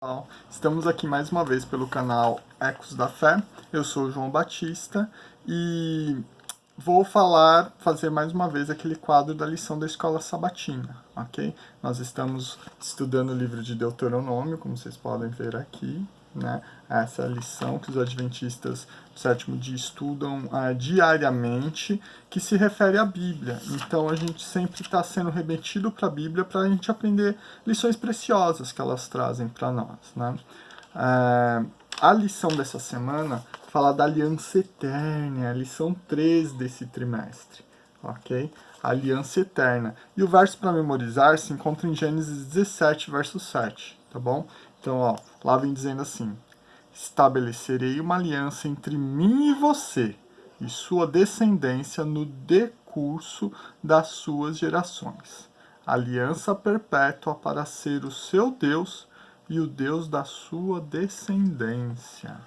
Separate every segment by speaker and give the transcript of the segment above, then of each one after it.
Speaker 1: Pessoal, estamos aqui mais uma vez pelo canal Ecos da Fé. Eu sou o João Batista e vou fazer mais uma vez aquele quadro da lição da Escola Sabatina, ok? Nós estamos estudando o livro de Deuteronômio, como vocês podem ver aqui, né? Essa é a lição que os adventistas do sétimo dia estudam diariamente, que se refere à Bíblia. Então a gente sempre está sendo remetido para a Bíblia para a gente aprender lições preciosas que elas trazem para nós, né? A lição dessa semana fala da aliança eterna, a lição 3 desse trimestre, ok? A aliança eterna. E o verso para memorizar se encontra em Gênesis 17, verso 7, tá bom? Então, ó, lá vem dizendo assim: estabelecerei uma aliança entre mim e você e sua descendência no decurso das suas gerações. Aliança perpétua para ser o seu Deus e o Deus da sua descendência,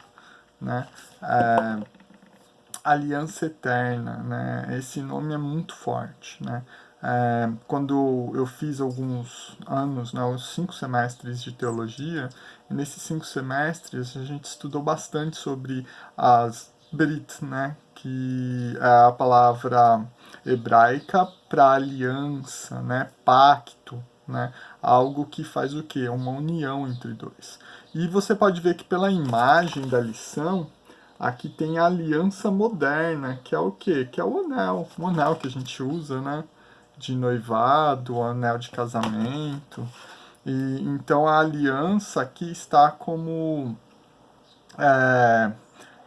Speaker 1: né? Aliança Eterna, né? Esse nome é muito forte, né? Quando eu fiz alguns anos, né, os 5 semestres de teologia, e nesses 5 semestres a gente estudou bastante sobre as Brit, né? Que é a palavra hebraica para aliança, né? Pacto, né? Algo que faz o quê? Uma união entre dois. E você pode ver que pela imagem da lição, aqui tem a aliança moderna, que é o quê? Que é o anel que a gente usa, né? De noivado, o anel de casamento. E então a aliança aqui está como é,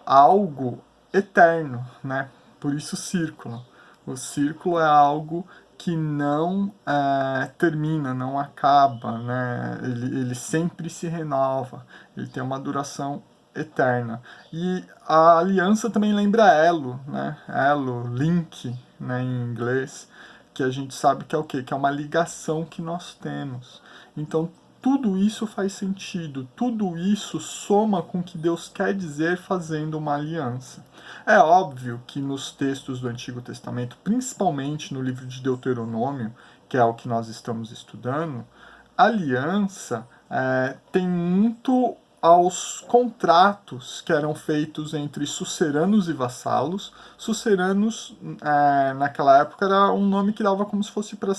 Speaker 1: algo eterno, né? Por isso o círculo. O círculo é algo que não termina, não acaba, né? Ele sempre se renova, ele tem uma duração eterna. E a aliança também lembra elo, né? Elo, link, né, em inglês, que a gente sabe que é o quê? Que é uma ligação que nós temos. Então, tudo isso faz sentido, tudo isso soma com o que Deus quer dizer fazendo uma aliança. É óbvio que nos textos do Antigo Testamento, principalmente no livro de Deuteronômio, que é o que nós estamos estudando, aliança tem muito aos contratos que eram feitos entre suceranos e vassalos. Suceranos, naquela época, era um nome que dava como se fosse para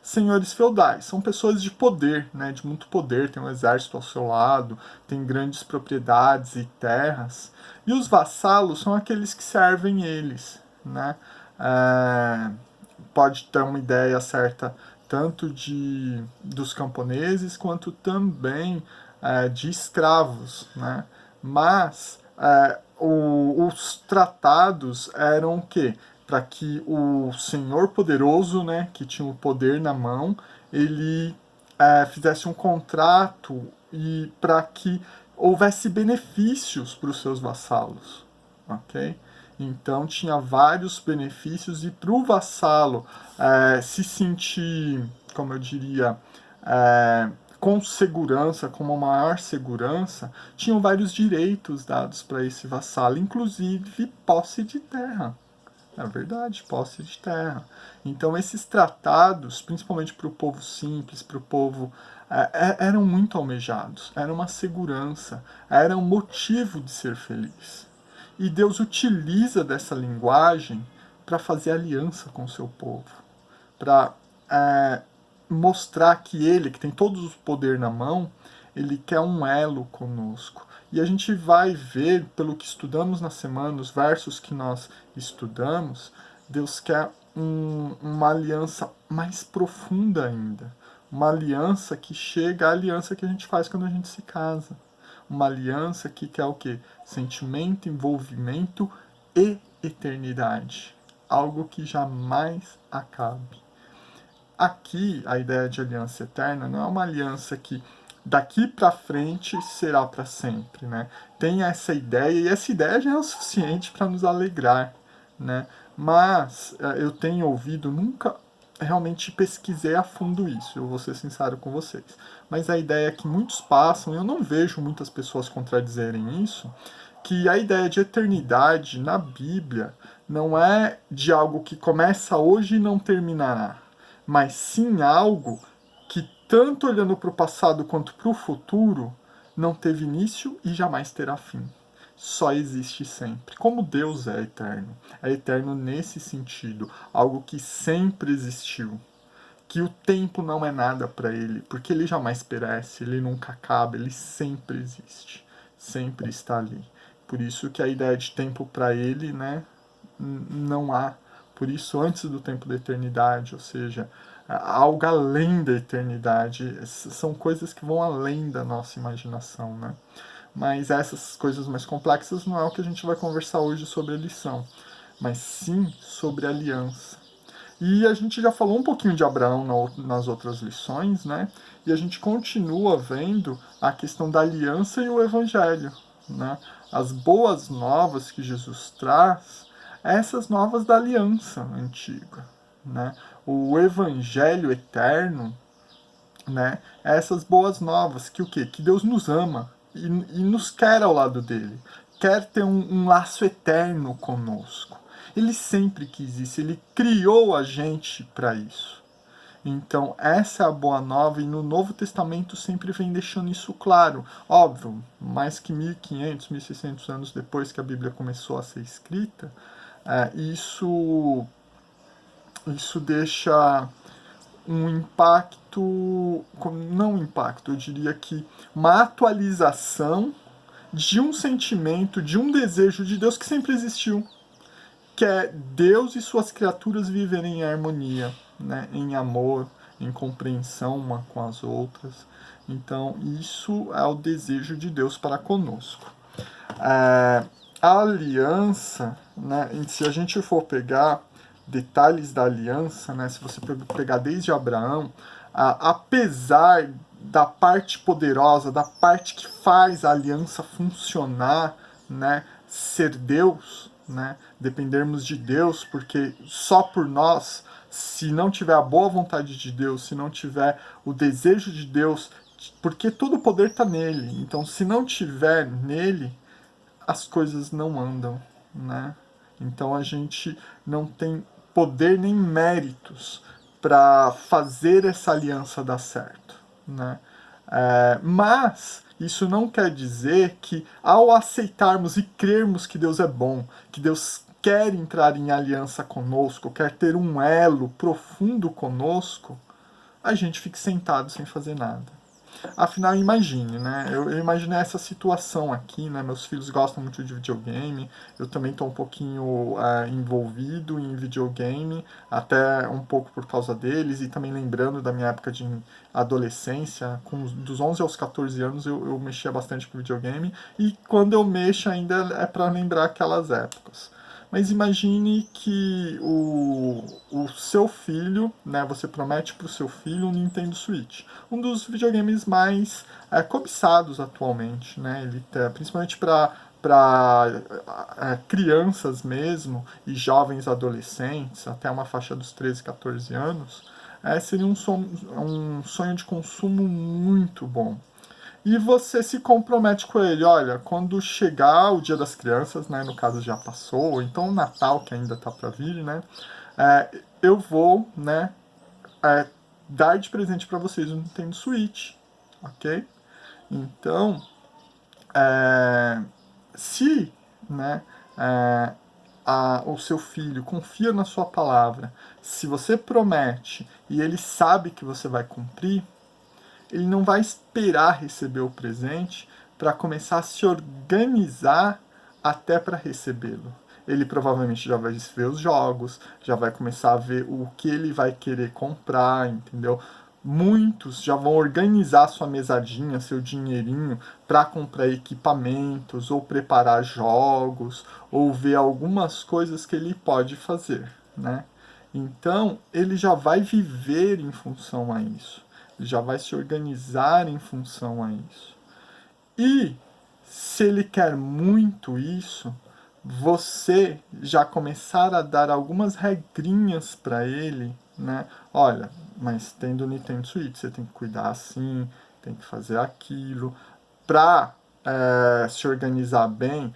Speaker 1: senhores feudais. São pessoas de poder, né, de muito poder, tem um exército ao seu lado, tem grandes propriedades e terras. E os vassalos são aqueles que servem eles, né? Pode ter uma ideia certa tanto dos camponeses quanto também de escravos, né? Mas os tratados eram o quê? Para que o senhor poderoso, né, que tinha o poder na mão, ele fizesse um contrato e para que houvesse benefícios para os seus vassalos, ok? Então tinha vários benefícios e para o vassalo se sentir, como eu diria, com segurança, com uma maior segurança, tinham vários direitos dados para esse vassalo, inclusive posse de terra. É verdade, posse de terra. Então esses tratados, principalmente para o povo simples, para o povo, eram muito almejados, era uma segurança, era um motivo de ser feliz. E Deus utiliza dessa linguagem para fazer aliança com o seu povo, para mostrar que ele, que tem todo o poder na mão, ele quer um elo conosco. E a gente vai ver, pelo que estudamos na semana, os versos que nós estudamos, Deus quer uma aliança mais profunda ainda. Uma aliança que chega à aliança que a gente faz quando a gente se casa. Uma aliança que quer o quê? Sentimento, envolvimento e eternidade. Algo que jamais acabe. Aqui, a ideia de aliança eterna não é uma aliança que daqui para frente será para sempre, né? Tem essa ideia e essa ideia já é o suficiente para nos alegrar, né? Mas eu tenho ouvido, nunca realmente pesquisei a fundo isso, eu vou ser sincero com vocês. Mas a ideia é que muitos passam, e eu não vejo muitas pessoas contradizerem isso, que a ideia de eternidade na Bíblia não é de algo que começa hoje e não terminará, mas sim algo que, tanto olhando para o passado quanto para o futuro, não teve início e jamais terá fim. Só existe sempre. Como Deus é eterno nesse sentido, algo que sempre existiu, que o tempo não é nada para ele, porque ele jamais perece, ele nunca acaba, ele sempre existe, sempre está ali. Por isso que a ideia de tempo para ele, né, não há. Por isso, antes do tempo da eternidade, ou seja, algo além da eternidade, são coisas que vão além da nossa imaginação, né? Mas essas coisas mais complexas não é o que a gente vai conversar hoje sobre a lição, mas sim sobre a aliança. E a gente já falou um pouquinho de Abraão nas outras lições, né? E a gente continua vendo a questão da aliança e o evangelho, né? As boas novas que Jesus traz, essas novas da aliança antiga, né? O evangelho eterno, né? Essas boas novas que o quê? Que Deus nos ama e nos quer ao lado dele, quer ter um laço eterno conosco. Ele sempre quis isso, ele criou a gente para isso. Então, essa é a boa nova e no Novo Testamento sempre vem deixando isso claro. Óbvio, mais que 1500, 1600 anos depois que a Bíblia começou a ser escrita, isso deixa um impacto, não um impacto, eu diria que uma atualização de um sentimento, de um desejo de Deus que sempre existiu, que é Deus e suas criaturas viverem em harmonia, né, em amor, em compreensão uma com as outras. Então, isso é o desejo de Deus para conosco. A aliança, né, se a gente for pegar detalhes da aliança, né, se você pegar desde Abraão, apesar da parte poderosa, da parte que faz a aliança funcionar, né, ser Deus, né, dependermos de Deus, porque só por nós, se não tiver a boa vontade de Deus, se não tiver o desejo de Deus, porque todo o poder está nele, então se não tiver nele, as coisas não andam, né? Então a gente não tem poder nem méritos para fazer essa aliança dar certo, né? Mas isso não quer dizer que ao aceitarmos e crermos que Deus é bom, que Deus quer entrar em aliança conosco, quer ter um elo profundo conosco, a gente fique sentado sem fazer nada. Afinal, imagine, né? Eu imaginei essa situação aqui, né? Meus filhos gostam muito de videogame, eu também estou um pouquinho envolvido em videogame, até um pouco por causa deles, e também lembrando da minha época de adolescência, dos 11 aos 14 anos eu mexia bastante com videogame, e quando eu mexo ainda é para lembrar aquelas épocas. Mas imagine que o seu filho, né, você promete para o seu filho um Nintendo Switch, um dos videogames mais cobiçados atualmente, né? Ele principalmente para crianças mesmo e jovens adolescentes, até uma faixa dos 13, 14 anos, seria um sonho de consumo muito bom. E você se compromete com ele, olha, quando chegar o Dia das Crianças, né, no caso já passou, ou então o Natal que ainda tá para vir, né, eu vou, né, é, dar de presente para vocês um Nintendo Switch, ok? Então, se, né, é, o seu filho confia na sua palavra, se você promete e ele sabe que você vai cumprir, ele não vai esperar receber o presente para começar a se organizar até para recebê-lo. Ele provavelmente já vai ver os jogos, já vai começar a ver o que ele vai querer comprar, entendeu? Muitos já vão organizar sua mesadinha, seu dinheirinho para comprar equipamentos ou preparar jogos ou ver algumas coisas que ele pode fazer, né? Então, ele já vai viver em função a isso, já vai se organizar em função a isso. E se ele quer muito isso, você já começar a dar algumas regrinhas para ele, né? Olha, mas tendo o Nintendo Switch, você tem que cuidar assim, tem que fazer aquilo. Para se organizar bem,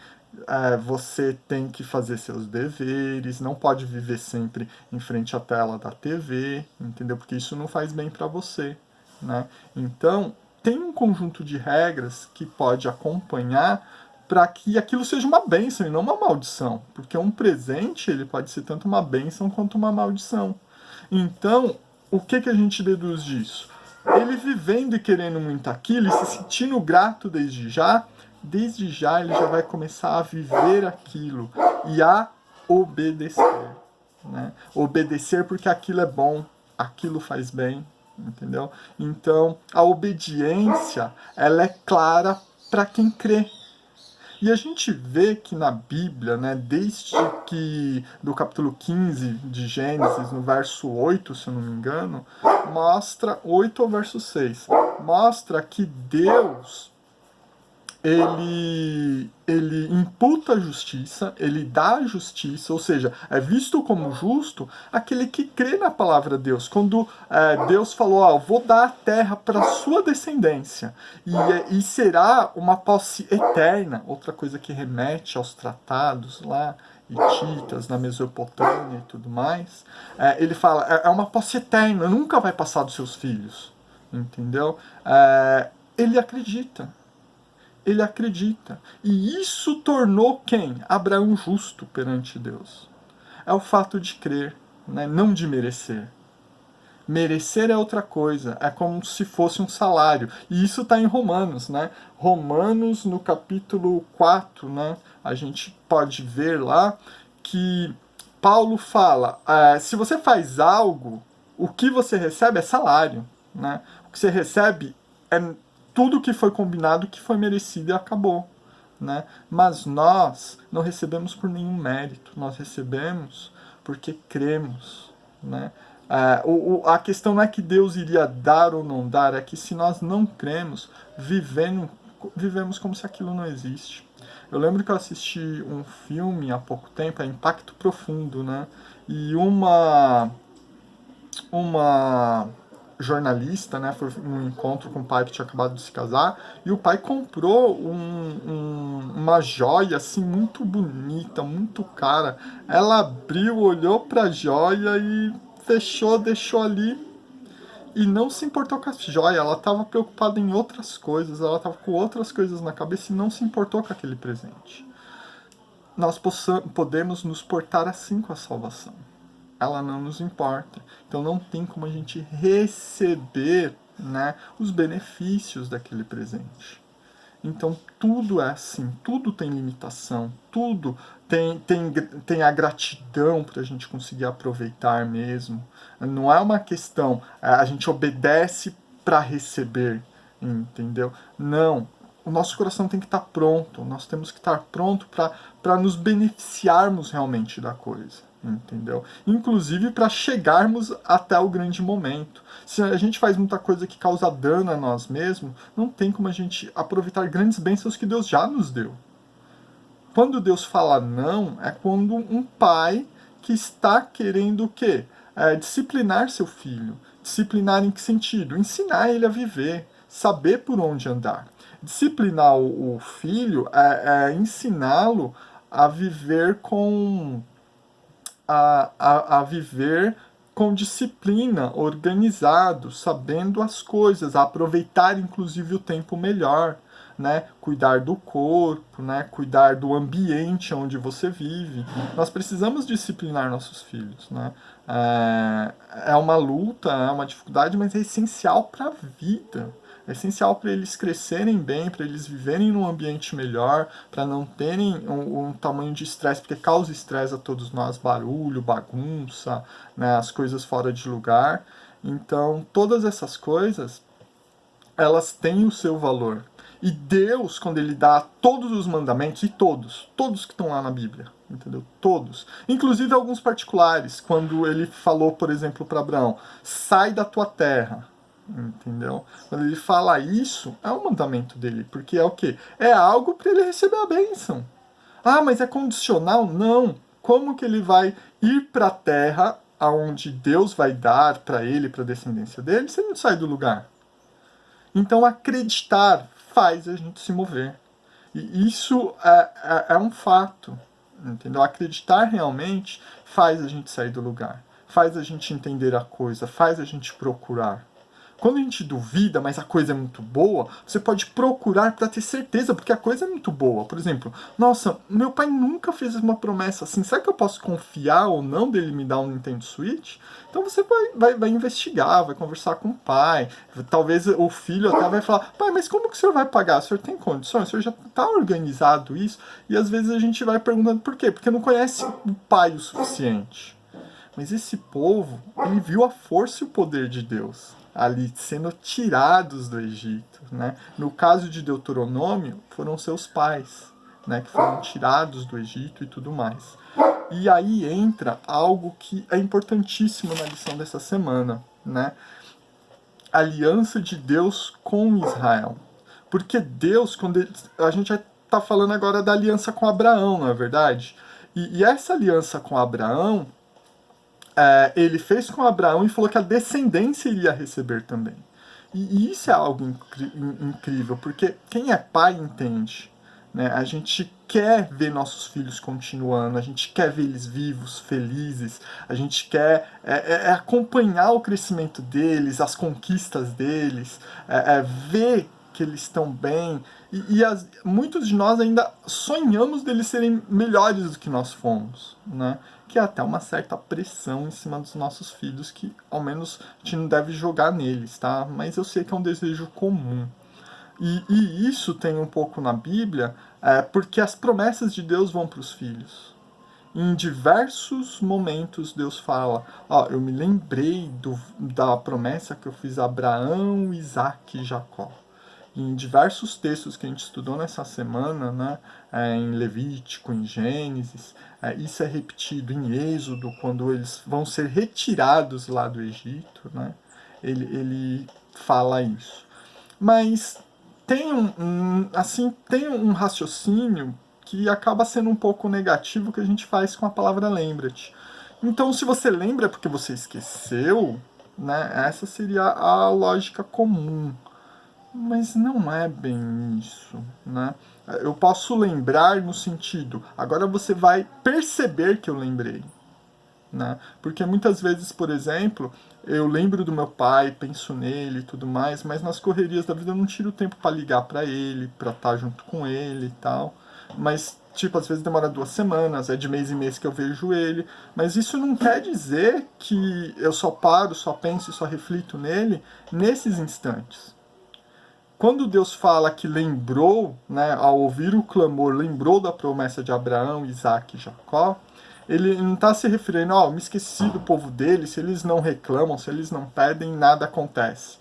Speaker 1: você tem que fazer seus deveres, não pode viver sempre em frente à tela da TV, entendeu? Porque isso não faz bem para você, né? Então, tem um conjunto de regras que pode acompanhar para que aquilo seja uma bênção e não uma maldição. Porque um presente ele pode ser tanto uma bênção quanto uma maldição. Então, o que, que a gente deduz disso? Ele vivendo e querendo muito aquilo e se sentindo grato desde já ele já vai começar a viver aquilo e a obedecer. Né? Obedecer porque aquilo é bom, aquilo faz bem, entendeu? Então, a obediência, ela é clara para quem crê. E a gente vê que na Bíblia, né, desde que do capítulo 15 de Gênesis, no verso 8, se eu não me engano, mostra, 8 ao verso 6, mostra que Deus ele imputa a justiça, ele dá a justiça, ou seja, é visto como justo aquele que crê na palavra de Deus. Quando Deus falou, ó, vou dar a terra para sua descendência e será uma posse eterna, outra coisa que remete aos tratados lá, hititas, na Mesopotâmia e tudo mais, ele fala, é uma posse eterna, nunca vai passar dos seus filhos, entendeu? Ele acredita. Ele acredita. E isso tornou quem? Abraão justo perante Deus. É o fato de crer, né? Não de merecer. Merecer é outra coisa, é como se fosse um salário. E isso está em Romanos, né? Romanos, no capítulo 4, né? A gente pode ver lá que Paulo fala, se você faz algo, o que você recebe é salário, né? O que você recebe é tudo que foi combinado, que foi merecido e acabou. Né? Mas nós não recebemos por nenhum mérito, nós recebemos porque cremos. Né? A questão não é que Deus iria dar ou não dar, é que se nós não cremos, vivemos como se aquilo não existe. Eu lembro que eu assisti um filme há pouco tempo, é Impacto Profundo, né? E uma jornalista, né, foi num encontro com o pai que tinha acabado de se casar, e o pai comprou uma joia assim muito bonita, muito cara. Ela abriu, olhou pra joia e fechou, deixou ali e não se importou com a joia. Ela estava preocupada em outras coisas, ela estava com outras coisas na cabeça e não se importou com aquele presente. Nós podemos nos portar assim com a salvação. Ela não nos importa. Então não tem como a gente receber, né, os benefícios daquele presente. Então tudo é assim, tudo tem limitação, tudo tem a gratidão para a gente conseguir aproveitar mesmo. Não é uma questão, a gente obedece para receber, entendeu? Não. O nosso coração tem que estar pronto, nós temos que estar pronto para nos beneficiarmos realmente da coisa, entendeu? Inclusive para chegarmos até o grande momento. Se a gente faz muita coisa que causa dano a nós mesmos, não tem como a gente aproveitar grandes bênçãos que Deus já nos deu. Quando Deus fala não, é quando um pai que está querendo o quê? Disciplinar seu filho. Disciplinar em que sentido? Ensinar ele a viver, saber por onde andar. Disciplinar o filho é ensiná-lo a viver com a viver com disciplina, organizado, sabendo as coisas, a aproveitar inclusive o tempo melhor, né? Cuidar do corpo, né? Cuidar do ambiente onde você vive. Nós precisamos disciplinar nossos filhos, né? É uma luta, é uma dificuldade, mas é essencial para a vida. É essencial para eles crescerem bem, para eles viverem num ambiente melhor, para não terem um tamanho de estresse, porque causa estresse a todos nós, barulho, bagunça, né, as coisas fora de lugar. Então, todas essas coisas, elas têm o seu valor. E Deus, quando ele dá todos os mandamentos, e todos que estão lá na Bíblia, entendeu? Todos. Inclusive alguns particulares, quando ele falou, por exemplo, para Abraão, sai da tua terra, entendeu? Quando ele fala isso, é um mandamento dele, porque é o quê? É algo para ele receber a bênção. Ah, mas é condicional? Não. Como que ele vai ir para a terra aonde Deus vai dar para ele, para a descendência dele, se ele não sai do lugar? Então acreditar faz a gente se mover. E isso é um fato, entendeu? Acreditar realmente faz a gente sair do lugar, faz a gente entender a coisa, faz a gente procurar. Quando a gente duvida, mas a coisa é muito boa, você pode procurar para ter certeza, porque a coisa é muito boa. Por exemplo, nossa, meu pai nunca fez uma promessa assim, será que eu posso confiar ou não dele me dar um Nintendo Switch? Então você vai investigar, vai conversar com o pai. Talvez o filho até vai falar, pai, mas como que o senhor vai pagar? O senhor tem condições? O senhor já está organizado isso? E às vezes a gente vai perguntando por quê? Porque não conhece o pai o suficiente. Mas esse povo, ele viu a força e o poder de Deus ali sendo tirados do Egito, né? No caso de Deuteronômio, foram seus pais, né, que foram tirados do Egito e tudo mais. E aí entra algo que é importantíssimo na lição dessa semana, né? A aliança de Deus com Israel. Porque Deus, quando a gente está falando agora da aliança com Abraão, não é verdade? E essa aliança com Abraão, ele fez com Abraão e falou que a descendência iria receber também. E isso é algo incrível, porque quem é pai entende. Né? A gente quer ver nossos filhos continuando, a gente quer ver eles vivos, felizes, a gente quer acompanhar o crescimento deles, as conquistas deles, ver que eles estão bem. Muitos de nós ainda sonhamos deles serem melhores do que nós fomos, né? Que é até uma certa pressão em cima dos nossos filhos, que ao menos a gente não deve jogar neles, tá? Mas eu sei que é um desejo comum. E isso tem um pouco na Bíblia, porque as promessas de Deus vão para os filhos. Em diversos momentos Deus fala, eu me lembrei da promessa que eu fiz a Abraão, Isaac e Jacó. Em diversos textos que a gente estudou nessa semana, né, em Levítico, em Gênesis, isso é repetido em Êxodo, quando eles vão ser retirados lá do Egito, né, ele fala isso. Mas tem tem um raciocínio que acaba sendo um pouco negativo que a gente faz com a palavra lembra-te. Então, se você lembra porque você esqueceu, né, essa seria a lógica comum. Mas não é bem isso, né? Eu posso lembrar no sentido, agora você vai perceber que eu lembrei, né? Porque muitas vezes, por exemplo, eu lembro do meu pai, penso nele e tudo mais, mas nas correrias da vida eu não tiro tempo para ligar para ele, para estar junto com ele e tal. Mas, tipo, às vezes demora 2 semanas, é de mês em mês que eu vejo ele. Mas isso não quer dizer que eu só paro, só penso e só reflito nele nesses instantes. Quando Deus fala que lembrou, né, ao ouvir o clamor, lembrou da promessa de Abraão, Isaac e Jacó, ele não está se referindo, me esqueci do povo dele, se eles não reclamam, se eles não pedem, nada acontece.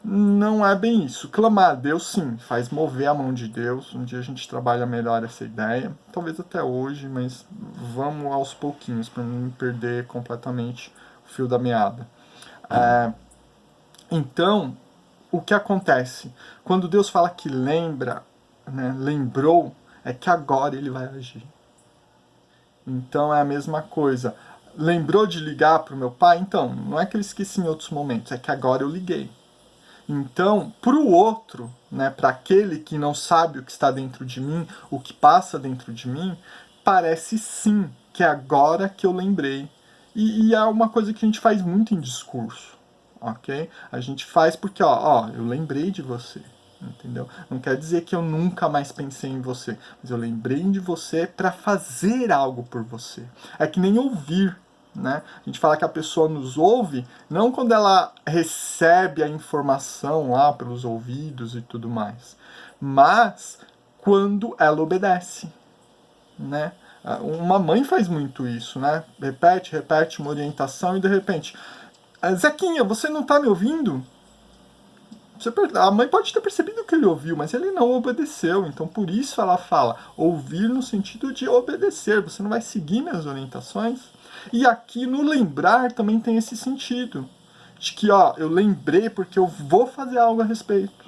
Speaker 1: Não é bem isso. Clamar a Deus, sim, faz mover a mão de Deus. Um dia a gente trabalha melhor essa ideia, talvez até hoje, mas vamos aos pouquinhos, para não perder completamente o fio da meada. Então, o que acontece? Quando Deus fala que lembra, né, lembrou, é que agora ele vai agir. Então é a mesma coisa. Lembrou de ligar para o meu pai? Então, não é que eu esqueci em outros momentos, é que agora eu liguei. Então, para o outro, né, para aquele que não sabe o que está dentro de mim, o que passa dentro de mim, parece sim que é agora que eu lembrei. E é uma coisa que a gente faz muito em discurso, ok? A gente faz porque, eu lembrei de você, entendeu? Não quer dizer que eu nunca mais pensei em você, mas eu lembrei de você para fazer algo por você. É que nem ouvir. Né? A gente fala que a pessoa nos ouve não quando ela recebe a informação lá pelos ouvidos e tudo mais, mas quando ela obedece, né? Uma mãe faz muito isso, né? Repete uma orientação e de repente, Zequinha, você não tá me ouvindo? A mãe pode ter percebido que ele ouviu, mas ele não obedeceu. Então, por isso ela fala ouvir no sentido de obedecer. Você não vai seguir minhas orientações? E aqui no lembrar também tem esse sentido. De que, eu lembrei porque eu vou fazer algo a respeito.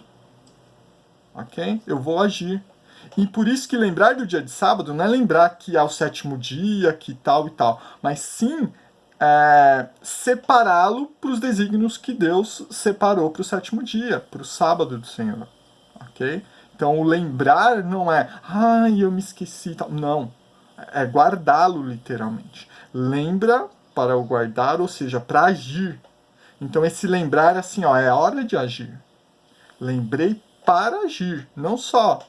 Speaker 1: Ok? Eu vou agir. E por isso que lembrar do dia de sábado não é lembrar que é o 7º dia, que tal e tal. Mas sim separá-lo para os desígnios que Deus separou para o 7º dia, para o sábado do Senhor, ok? Então o lembrar não é, eu me esqueci, tal. Não, é guardá-lo literalmente. Lembra para o guardar, ou seja, para agir. Então esse lembrar assim, ó, é hora de agir. Lembrei para agir, não só,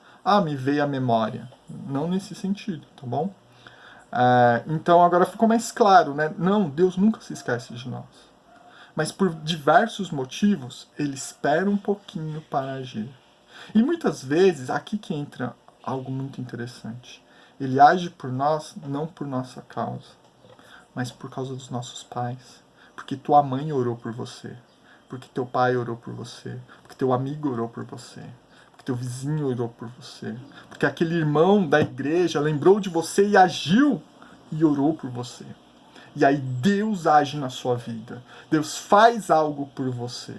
Speaker 1: me veio a memória. Não nesse sentido, tá bom? Então agora ficou mais claro, né? Não, Deus nunca se esquece de nós. Mas por diversos motivos, ele espera um pouquinho para agir. E muitas vezes, aqui que entra algo muito interessante. Ele age por nós, não por nossa causa, mas por causa dos nossos pais. Porque tua mãe orou por você. Porque teu pai orou por você. Porque teu amigo orou por você. Porque teu vizinho orou por você. Porque aquele irmão da igreja lembrou de você e agiu e orou por você. E aí Deus age na sua vida. Deus faz algo por você.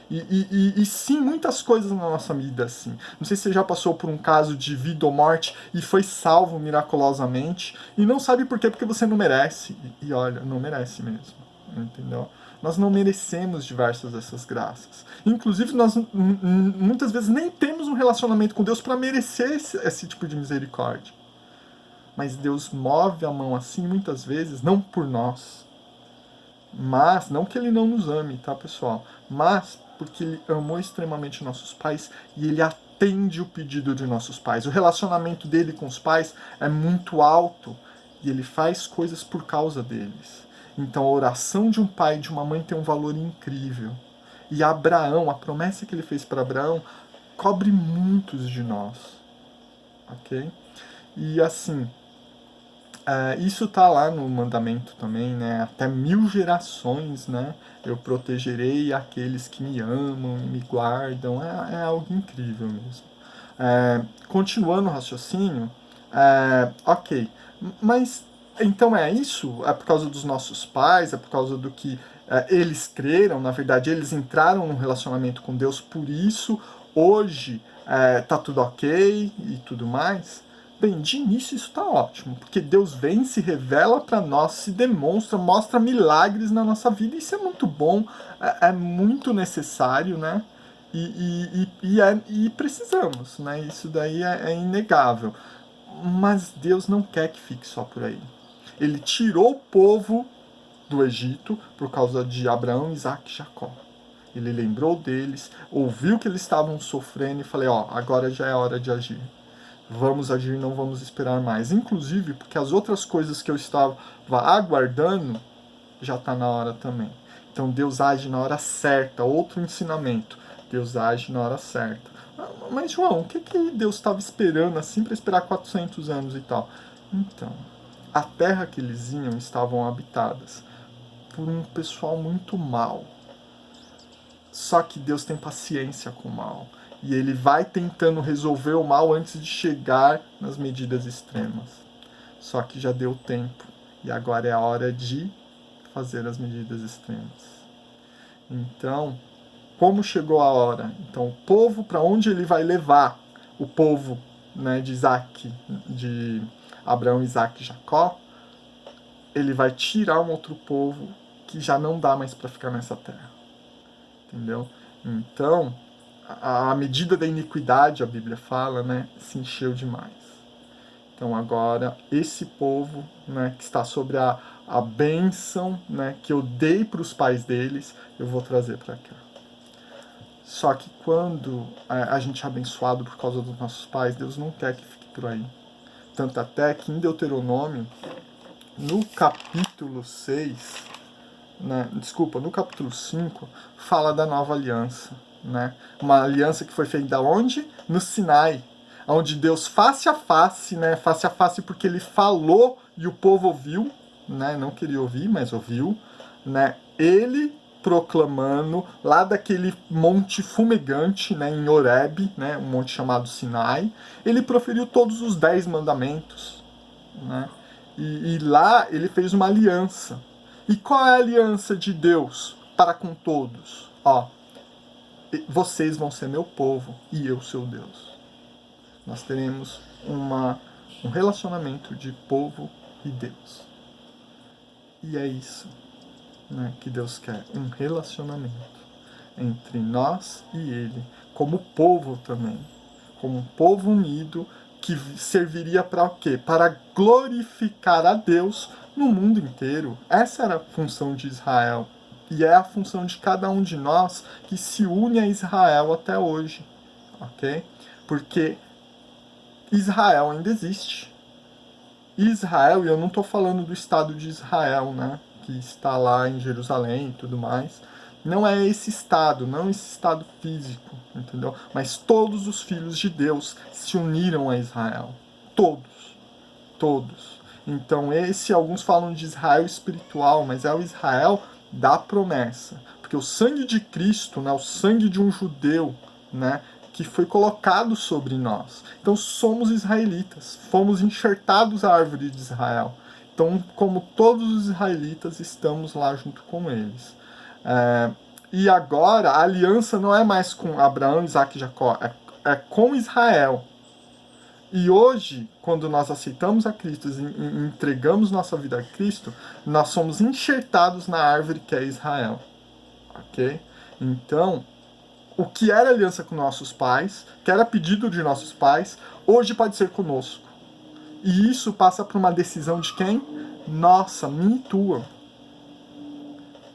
Speaker 1: E sim, muitas coisas na nossa vida assim. Não sei se você já passou por um caso de vida ou morte e foi salvo miraculosamente e não sabe por quê, porque você não merece. E olha, não merece mesmo. Entendeu? Nós não merecemos diversas dessas graças. Inclusive, nós muitas vezes nem temos um relacionamento com Deus para merecer esse tipo de misericórdia. Mas Deus move a mão assim muitas vezes, não por nós. Mas, não que ele não nos ame, tá, pessoal? Mas porque ele amou extremamente nossos pais e ele atende o pedido de nossos pais. O relacionamento dele com os pais é muito alto e ele faz coisas por causa deles. Então a oração de um pai e de uma mãe tem um valor incrível. E Abraão, a promessa que ele fez para Abraão, cobre muitos de nós. Ok? E assim, isso tá lá no mandamento também, né? Até 1000 gerações, né? Eu protegerei aqueles que me amam e me guardam. É algo incrível mesmo. Continuando o raciocínio, ok. Mas então é isso? É por causa dos nossos pais? É por causa do que eles creram? Na verdade, eles entraram num relacionamento com Deus, por isso hoje tá tudo ok e tudo mais? Bem, de início isso está ótimo, porque Deus vem, se revela para nós, se demonstra, mostra milagres na nossa vida. Isso é muito bom, é muito necessário, né? E precisamos, né? Isso daí é inegável. Mas Deus não quer que fique só por aí. Ele tirou o povo do Egito por causa de Abraão, Isaac e Jacó. Ele lembrou deles, ouviu que eles estavam sofrendo e falou: agora já é hora de agir. Vamos agir, não vamos esperar mais. Inclusive, porque as outras coisas que eu estava aguardando já está na hora também. Então Deus age na hora certa. Outro ensinamento. Deus age na hora certa. Mas, João, o que Deus estava esperando assim para esperar 400 anos e tal? Então, a terra que eles iam estavam habitadas por um pessoal muito mau. Só que Deus tem paciência com o mal. E ele vai tentando resolver o mal antes de chegar nas medidas extremas. Só que já deu tempo. E agora é a hora de fazer as medidas extremas. Então, como chegou a hora? Então, o povo, para onde ele vai levar o povo, né, de Isaac, de Abraão, Isaac e Jacó, ele vai tirar um outro povo que já não dá mais para ficar nessa terra. Entendeu? Então, a medida da iniquidade, a Bíblia fala, né, se encheu demais. Então agora, esse povo, né, que está sobre a bênção, né, que eu dei para os pais deles, eu vou trazer para cá. Só que quando a gente é abençoado por causa dos nossos pais, Deus não quer que fique por aí. Tanto até que em Deuteronômio, no capítulo 6, no capítulo 5, fala da nova aliança. Né? Uma aliança que foi feita onde? No Sinai, onde Deus face a face, né? Face a face porque ele falou e o povo ouviu, né? Não queria ouvir, mas ouviu, né? Ele proclamando lá daquele monte fumegante, né? Em Horebe, né? Um monte chamado Sinai, ele proferiu todos os 10 mandamentos, né? E lá ele fez uma aliança. E qual é a aliança de Deus para com todos? Vocês vão ser meu povo e eu seu Deus. Nós teremos um relacionamento de povo e Deus. E é isso, né, que Deus quer, um relacionamento entre nós e Ele, como povo também, como um povo unido que serviria para o quê? Para glorificar a Deus no mundo inteiro. Essa era a função de Israel. E é a função de cada um de nós que se une a Israel até hoje, ok? Porque Israel ainda existe. Israel, e eu não estou falando do Estado de Israel, né, que está lá em Jerusalém e tudo mais, não é esse Estado, não esse Estado físico, entendeu? Mas todos os filhos de Deus se uniram a Israel. Todos. Todos. Então esse, alguns falam de Israel espiritual, mas é o Israel da promessa. Porque o sangue de Cristo, né, o sangue de um judeu, né, que foi colocado sobre nós. Então somos israelitas, fomos enxertados à árvore de Israel. Então, como todos os israelitas, estamos lá junto com eles. E agora a aliança não é mais com Abraão, Isaac e Jacó, é com Israel. E hoje, quando nós aceitamos a Cristo e entregamos nossa vida a Cristo, nós somos enxertados na árvore que é Israel. Ok? Então, o que era aliança com nossos pais, que era pedido de nossos pais, hoje pode ser conosco. E isso passa por uma decisão de quem? Nossa, minha e tua.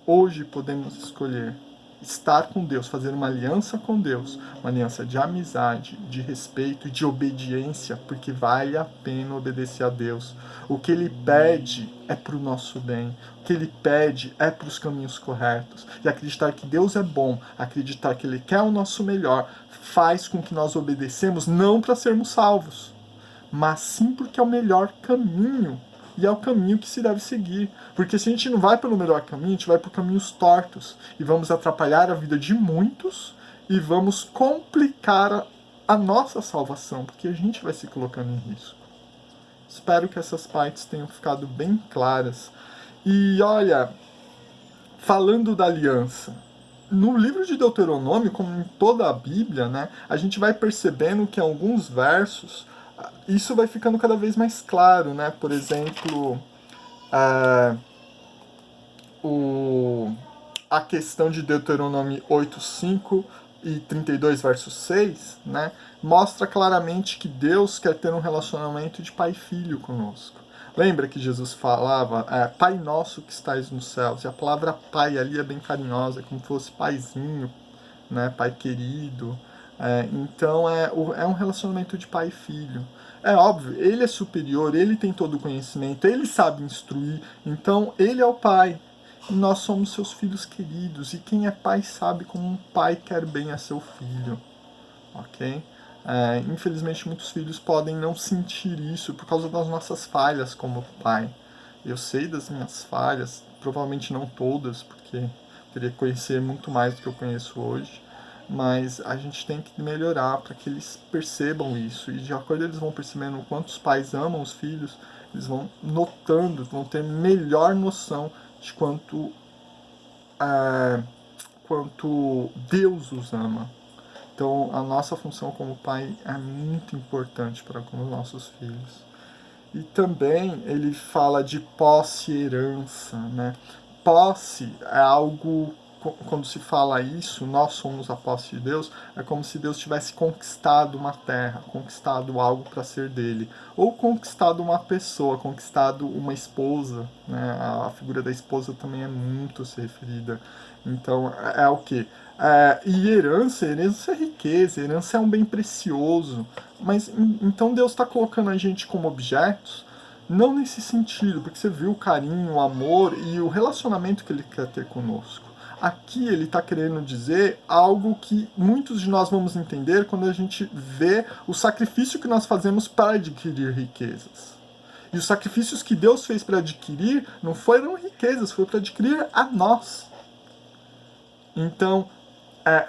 Speaker 1: Hoje podemos escolher estar com Deus, fazer uma aliança com Deus, uma aliança de amizade, de respeito e de obediência, porque vale a pena obedecer a Deus. O que Ele pede é para o nosso bem, o que Ele pede é para os caminhos corretos. E acreditar que Deus é bom, acreditar que Ele quer o nosso melhor, faz com que nós obedecemos não para sermos salvos, mas sim porque é o melhor caminho. E é o caminho que se deve seguir. Porque se a gente não vai pelo melhor caminho, a gente vai por caminhos tortos. E vamos atrapalhar a vida de muitos e vamos complicar a nossa salvação, porque a gente vai se colocando em risco. Espero que essas partes tenham ficado bem claras. E olha, falando da aliança, no livro de Deuteronômio, como em toda a Bíblia, né, a gente vai percebendo que em alguns versos isso vai ficando cada vez mais claro, né? Por exemplo, a questão de Deuteronômio 8:5 e 32, verso 6, né? Mostra claramente que Deus quer ter um relacionamento de pai e filho conosco. Lembra que Jesus falava, Pai nosso que estais nos céus, e a palavra pai ali é bem carinhosa, como se fosse paizinho, né? Pai querido. Então é um relacionamento de pai e filho. É óbvio, ele é superior, ele tem todo o conhecimento, ele sabe instruir, então ele é o pai. E nós somos seus filhos queridos, e quem é pai sabe como um pai quer bem a seu filho, ok? Infelizmente muitos filhos podem não sentir isso por causa das nossas falhas como pai. Eu sei das minhas falhas, provavelmente não todas, porque eu queria conhecer muito mais do que eu conheço hoje, mas a gente tem que melhorar para que eles percebam isso, e de acordo eles vão percebendo o quanto os pais amam os filhos, eles vão notando, vão ter melhor noção de quanto Deus os ama. Então a nossa função como pai é muito importante para com os nossos filhos. E também ele fala de posse e herança, né? Posse é algo, quando se fala isso, nós somos a posse de Deus, é como se Deus tivesse conquistado uma terra, conquistado algo para ser dele, ou conquistado uma pessoa, conquistado uma esposa, né? A figura da esposa também é muito se referida. Então é o que? E herança é riqueza, herança é um bem precioso. Mas então Deus está colocando a gente como objetos, não nesse sentido, porque você viu o carinho, o amor e o relacionamento que ele quer ter conosco. Aqui ele está querendo dizer algo que muitos de nós vamos entender quando a gente vê o sacrifício que nós fazemos para adquirir riquezas. E os sacrifícios que Deus fez para adquirir não foram riquezas, foi para adquirir a nós. Então,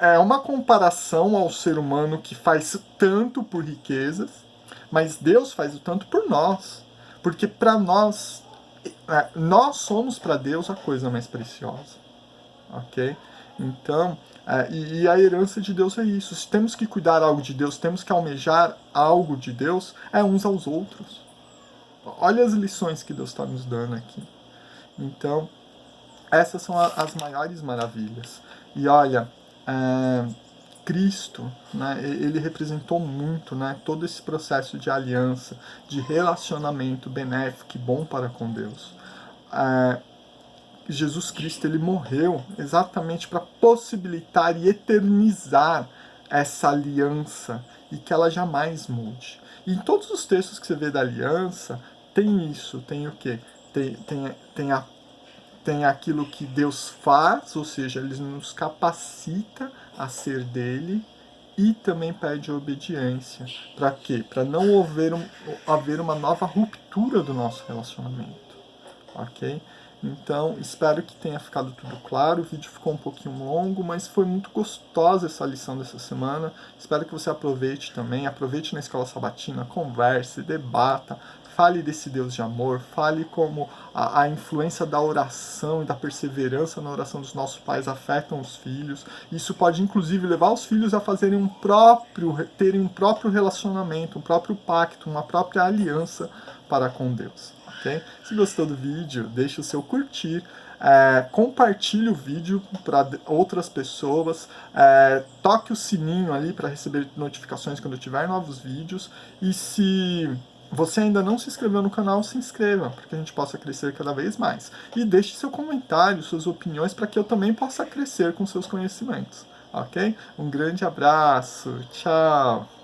Speaker 1: é uma comparação ao ser humano que faz tanto por riquezas, mas Deus faz o tanto por nós. Porque para nós somos para Deus a coisa mais preciosa. Ok? Então, e a herança de Deus é isso. Se temos que cuidar algo de Deus, temos que almejar algo de Deus, é uns aos outros. Olha as lições que Deus está nos dando aqui. Então, essas são as maiores maravilhas. E olha, Cristo, né, ele representou muito, né, todo esse processo de aliança, de relacionamento benéfico e bom para com Deus. Jesus Cristo ele morreu exatamente para possibilitar e eternizar essa aliança e que ela jamais mude. E em todos os textos que você vê da aliança, tem isso, tem o quê? Tem aquilo que Deus faz, ou seja, ele nos capacita a ser dele, e também pede obediência. Para quê? Para não haver uma nova ruptura do nosso relacionamento. Ok? Então, espero que tenha ficado tudo claro. O vídeo ficou um pouquinho longo, mas foi muito gostosa essa lição dessa semana. Espero que você aproveite também. Aproveite na escola sabatina, converse, debata, fale desse Deus de amor, fale como a influência da oração e da perseverança na oração dos nossos pais afetam os filhos. Isso pode, inclusive, levar os filhos a fazerem terem um próprio relacionamento, um próprio pacto, uma própria aliança para com Deus. Okay? Se gostou do vídeo, deixe o seu curtir, compartilhe o vídeo para outras pessoas, toque o sininho ali para receber notificações quando eu tiver novos vídeos, e se você ainda não se inscreveu no canal, se inscreva, para que a gente possa crescer cada vez mais. E deixe seu comentário, suas opiniões, para que eu também possa crescer com seus conhecimentos. Ok? Um grande abraço, tchau!